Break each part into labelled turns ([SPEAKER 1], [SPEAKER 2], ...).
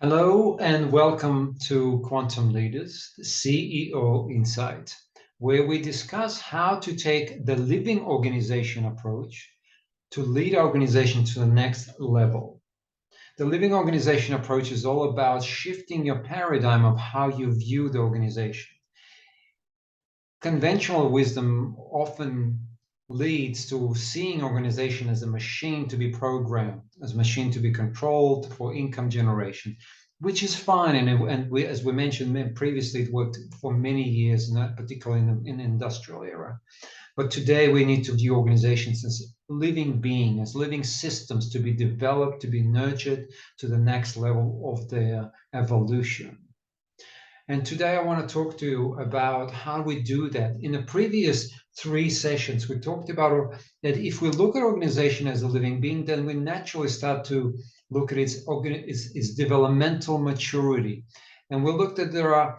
[SPEAKER 1] Hello and welcome to Quantum Leaders, the CEO Insight, where we discuss how to take the living organization approach to lead our organization to the next level. The living organization approach is all about shifting your paradigm of how you view the organization. Conventional wisdom often leads to seeing organization as a machine to be programmed, as a machine to be controlled for income generation, which is fine. And as we mentioned previously, it worked for many years, not particularly in the industrial era. But today we need to view organizations as living beings, as living systems to be developed, to be nurtured to the next level of their evolution. And today I want to talk to you about how we do that. In the previous three sessions, we talked about that if we look at organization as a living being, then we naturally start to look at its developmental maturity. And we looked at there are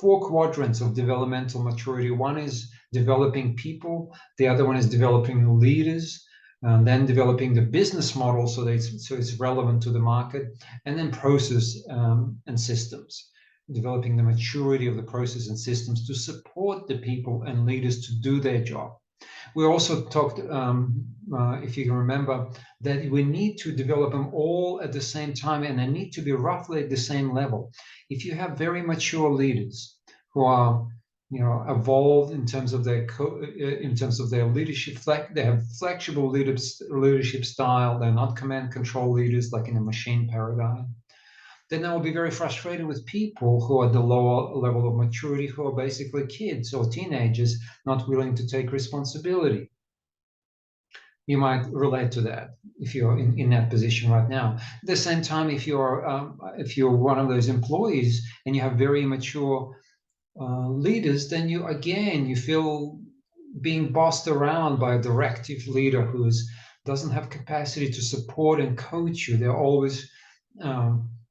[SPEAKER 1] four quadrants of developmental maturity. One is developing people, the other one is developing leaders, and then developing the business model so it's relevant to the market, and then process and systems, developing the maturity of the process and systems to support the people and leaders to do their job. We also talked, if you can remember, that we need to develop them all at the same time, and they need to be roughly at the same level. If you have very mature leaders who are, evolved in terms of their leadership, they have flexible leadership style. They're not command control leaders like in a machine paradigm. Then I will be very frustrated with people who are at the lower level of maturity, who are basically kids or teenagers, not willing to take responsibility. You might relate to that if you're in that position right now. At the same time, if you're one of those employees and you have very mature leaders, then you feel being bossed around by a directive leader who doesn't have capacity to support and coach you. They're always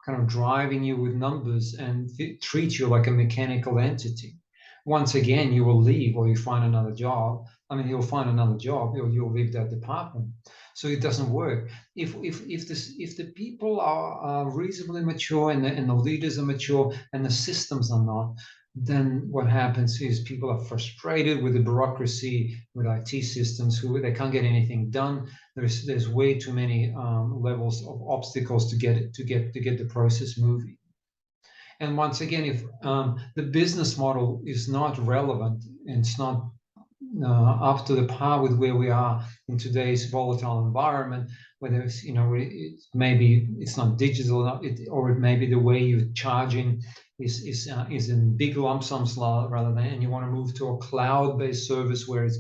[SPEAKER 1] kind of driving you with numbers and treat you like a mechanical entity. Once again, you will leave or you find another job. I mean, you'll find another job or you'll leave that department. So it doesn't work. If the people are reasonably mature and the leaders are mature and the systems are not, then what happens is people are frustrated with the bureaucracy, with IT systems, who they can't get anything done. There's way too many levels of obstacles to get the process moving. And once again, if the business model is not relevant and it's not up to the par with where we are in today's volatile environment, whether it's, maybe it's not digital, or it may be the way you're charging is in big lump sums rather than, and you want to move to a cloud-based service where it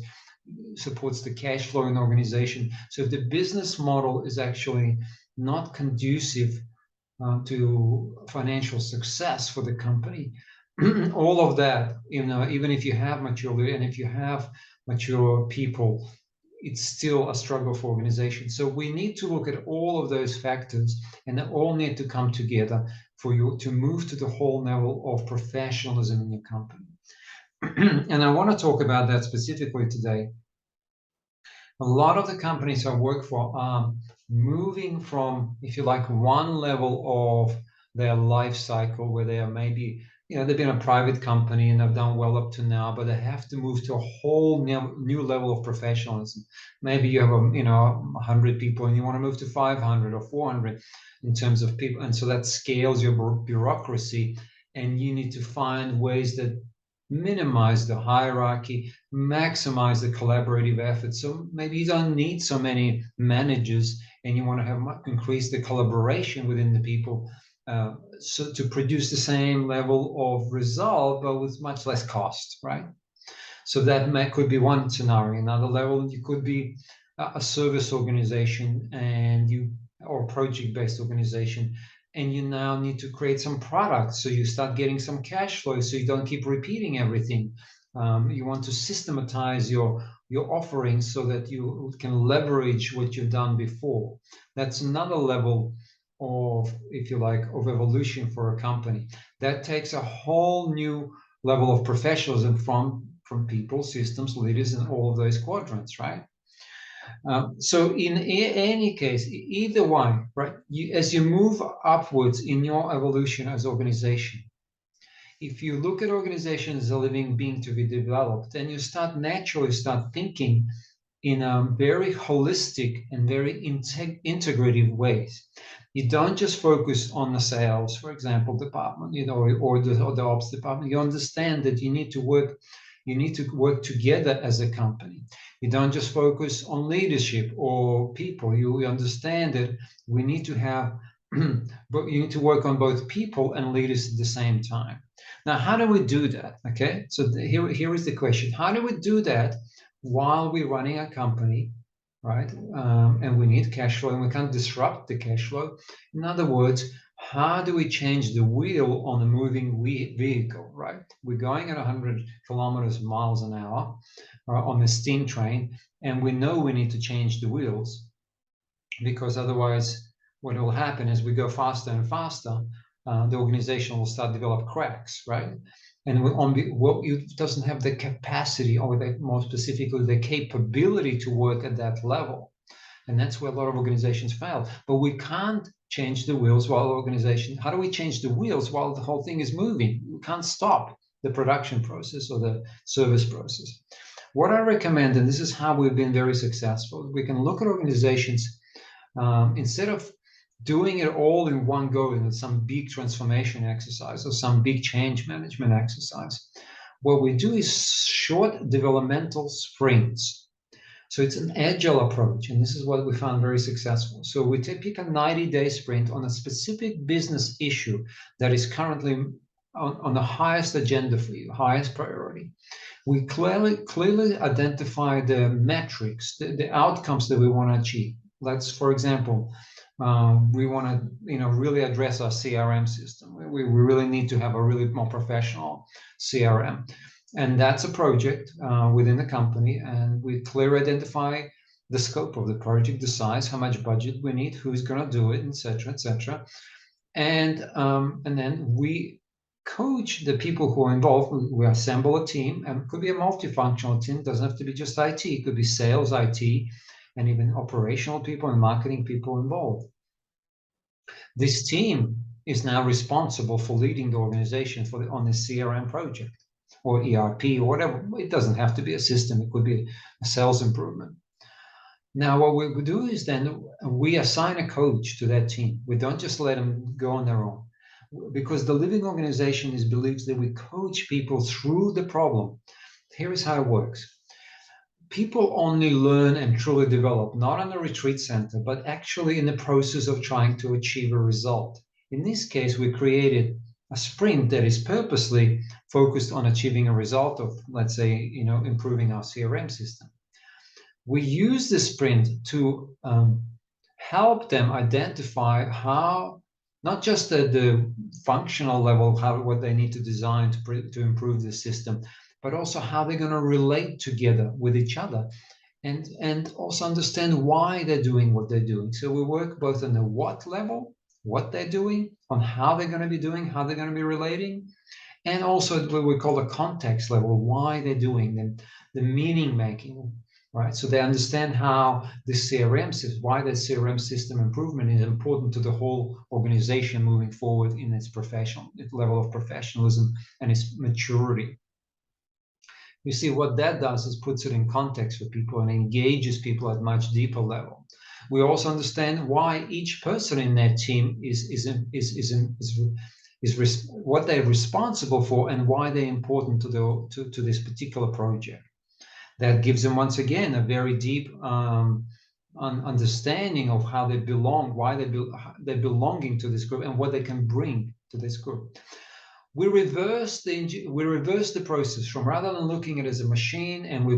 [SPEAKER 1] supports the cash flow in the organization. So if the business model is actually not conducive to financial success for the company, all of that, even if you have mature and if you have mature people, it's still a struggle for organizations. So we need to look at all of those factors, and they all need to come together for you to move to the whole level of professionalism in your company. And I want to talk about that specifically today. A lot of the companies I work for are moving from, if you like, one level of their life cycle where they are maybe, they've been a private company and they've done well up to now, but they have to move to a whole new level of professionalism. Maybe you have 100 people and you want to move to 500 or 400 in terms of people, and so that scales your bureaucracy, and you need to find ways that minimize the hierarchy, maximize the collaborative effort. So maybe you don't need so many managers, and you want to increase the collaboration within the people, so to produce the same level of result, but with much less cost, right? So that could be one scenario. Another level, you could be a service organization or project-based organization, and you now need to create some products, so you start getting some cash flow, so you don't keep repeating everything. You want to systematize your offerings so that you can leverage what you've done before. That's another level of, if you like, of evolution for a company. That takes a whole new level of professionalism from people, systems, leaders, and all of those quadrants, right? So in any case, either way, right? As you move upwards in your evolution as organization, if you look at organization as a living being to be developed, then you start naturally start thinking in a very holistic and very integrative ways. You don't just focus on the sales, for example, department, or the ops department. You understand that you need to work together as a company. You don't just focus on leadership or people. You understand that we need to have, but you need to work on both people and leaders at the same time. Now, how do we do that? Okay, so here is the question: how do we do that while we're running a company, right? And we need cash flow, and we can't disrupt the cash flow. In other words, how do we change the wheel on a moving vehicle, right? We're going at 100 miles an hour on a steam train, and we know we need to change the wheels, because otherwise what will happen is we go faster and faster, the organization will start to develop cracks, right? And what it doesn't have the capacity, or more specifically the capability to work at that level. And that's where a lot of organizations fail. But we can't change the wheels while the organization, how do we change the wheels while the whole thing is moving? We can't stop the production process or the service process. What I recommend, and this is how we've been very successful, we can look at organizations, instead of doing it all in one go in some big transformation exercise or some big change management exercise, what we do is short developmental sprints. So it's an agile approach, and this is what we found very successful. So we pick a 90-day sprint on a specific business issue that is currently on the highest agenda for you, highest priority. We clearly identify the metrics, the outcomes that we want to achieve. Let's, for example, we want to, really address our CRM system. We really need to have a really more professional CRM, and that's a project within the company. And we clearly identify the scope of the project, the size, how much budget we need, who's going to do it, etc., etc. And then we coach the people who are involved. We assemble a team, and it could be a multifunctional team. It doesn't have to be just IT. It could be sales, IT, and even operational people and marketing people involved. This team is now responsible for leading the organization on the CRM project or ERP or whatever. It doesn't have to be a system. It could be a sales improvement. Now, what we do is then we assign a coach to that team. We don't just let them go on their own, because the living organization believes that we coach people through the problem. Here is how it works. People only learn and truly develop, not on a retreat center, but actually in the process of trying to achieve a result. In this case, we created a sprint that is purposely focused on achieving a result of, let's say, improving our CRM system. We use the sprint to help them identify how, not just at the functional level, what they need to design to improve the system, but also how they're going to relate together with each other, and also understand why they're doing what they're doing. So we work both on the what level, what they're doing, on how they're going to be doing, how they're going to be relating, and also what we call the context level, why they're doing the meaning making, right? So they understand how the CRM system, why the CRM system improvement is important to the whole organization moving forward in its level of professionalism and its maturity. You see, what that does is puts it in context for people and engages people at much deeper level. We also understand why each person in that team is what they're responsible for and why they're important to this particular project. That gives them, once again, a very deep understanding of how they belong, why they're belonging to this group, and what they can bring to this group. We reverse the process from, rather than looking at it as a machine and we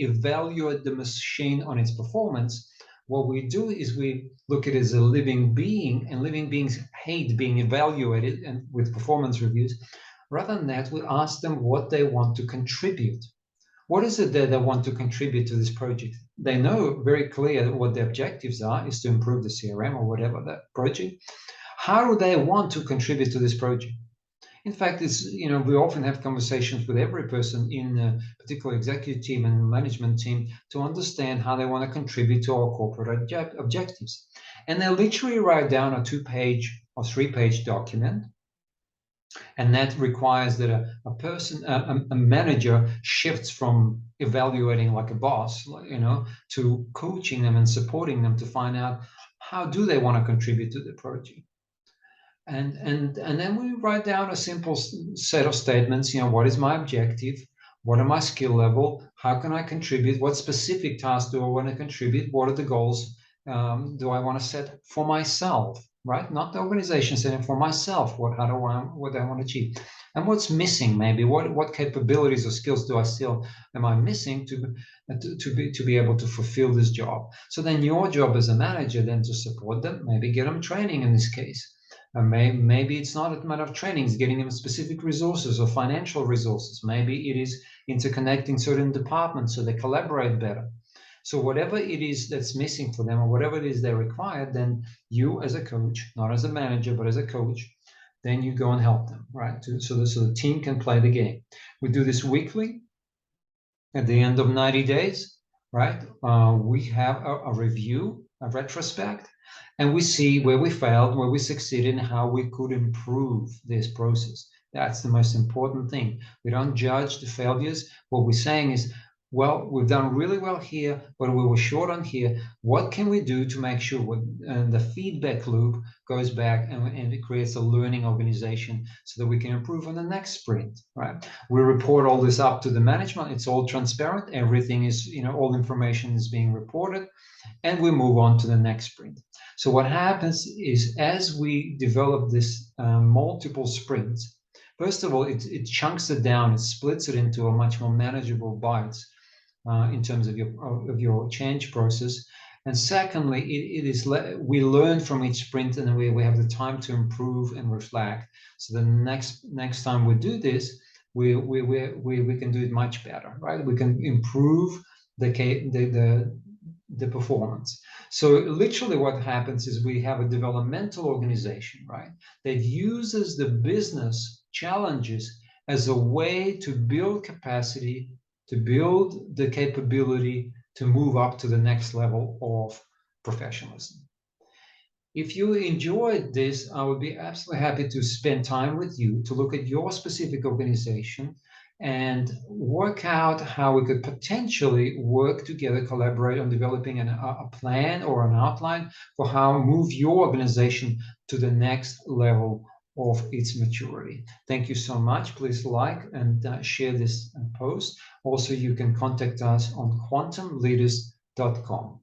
[SPEAKER 1] evaluate the machine on its performance. What we do is we look at it as a living being, and living beings hate being evaluated and with performance reviews. Rather than that, we ask them what they want to contribute. What is it that they want to contribute to this project? They know very clear what the objectives are, is to improve the CRM or whatever that project. How do they want to contribute to this project? In fact, it's, we often have conversations with every person in a particular executive team and management team to understand how they want to contribute to our corporate objectives. And they literally write down a 2-page or 3-page document. And that requires that a person, a manager, shifts from evaluating like a boss, to coaching them and supporting them to find out how do they want to contribute to the project. And then we write down a simple set of statements. What is my objective? What are my skill level? How can I contribute? What specific tasks do I want to contribute? What are the goals do I want to set for myself? Right? Not the organization, setting for myself. What do I want to achieve? And what's missing? Maybe what capabilities or skills am I missing to be able to fulfill this job? So then your job as a manager then to support them, maybe get them training in this case. Maybe it's not a matter of training, it's getting them specific resources or financial resources. Maybe it is interconnecting certain departments so they collaborate better. So whatever it is that's missing for them or whatever it is they require, then you as a coach, not as a manager, but as a coach, then you go and help them, right? So the team can play the game. We do this weekly. At the end of 90 days, right? We have a review, a retrospect, and we see where we failed, where we succeeded, and how we could improve this process. That's the most important thing. We don't judge the failures. What we're saying is, well, we've done really well here, but we were short on here. What can we do to make sure the feedback loop goes back and it creates a learning organization so that we can improve on the next sprint, right? We report all this up to the management. It's all transparent. Everything is, all information is being reported, and we move on to the next sprint. So what happens is, as we develop this multiple sprints, first of all, it chunks it down, it splits it into a much more manageable bites in terms of your change process. And secondly, we learn from each sprint, and we have the time to improve and reflect. So the next time we do this, we can do it much better, right? We can improve the performance. So literally what happens is we have a developmental organization, right, that uses the business challenges as a way to build capacity, to build the capability to move up to the next level of professionalism. If you enjoyed this, I would be absolutely happy to spend time with you to look at your specific organization and work out how we could potentially work together, collaborate on developing a plan or an outline for how move your organization to the next level of its maturity. Thank you so much. Please like and share this post. Also, you can contact us on quantumleaders.com.